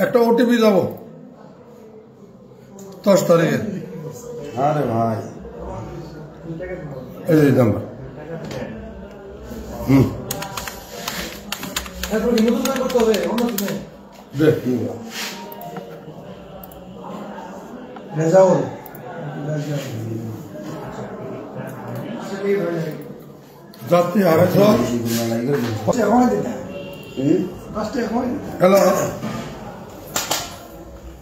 একটা ওটিপি যাবো 10 তারিখে। আরে ভাই এই নাম্বার যাত্রী আড়াইশো। হ্যালো,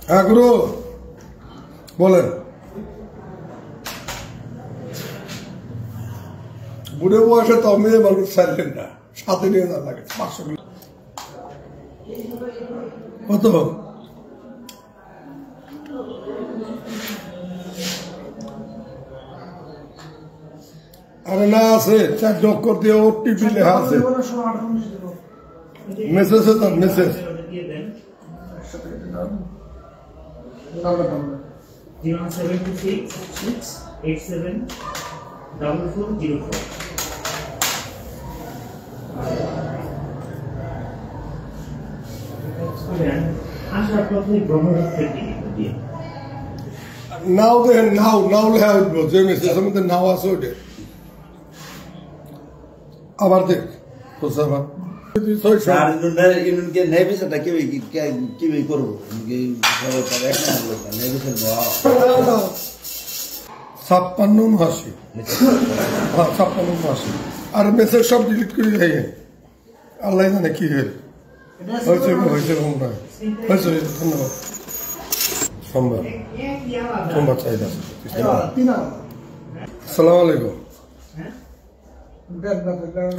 হ্যাঁ গুরু বলেন। বুড়ে বয়সে তো মেয়ে মানুষ ছাড়লেন না, সাথে নিয়ে না লাগে 500 কত? আরে না আছে 4 অক্ষর দিয়ে ওটিপি লেখা আছে। মেসেজ আছে, মেসেজ 076674404। আসার পথে ব্রহ্মপুত্রের দিকে নাও দেখেন, নাও লেখা উঠবো যে মেসেজের মধ্যে নাও আছে ওইটা আবার দেখ ছাপ্পান্ন 56 আর মেসেজ সব ডিলিট করে দেয়। আল্লাহ জানে কি হয়েছে। ধন্যবাদ। সোমবার চাহিদা। আসসালামু আলাইকুম।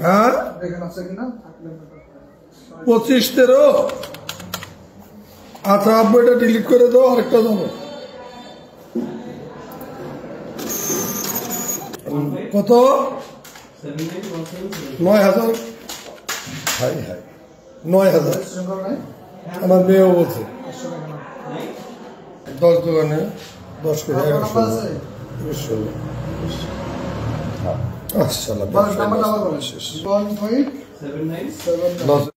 হ্যাঁ 25-13। আচ্ছা আব্বু এটা ডিলিট করে দাও, আরেকটা যাবো। কত? 9000। হাই 9000। আমার মেয়েও বলছে 10 দোকানে 10 করে 1100। আচ্ছা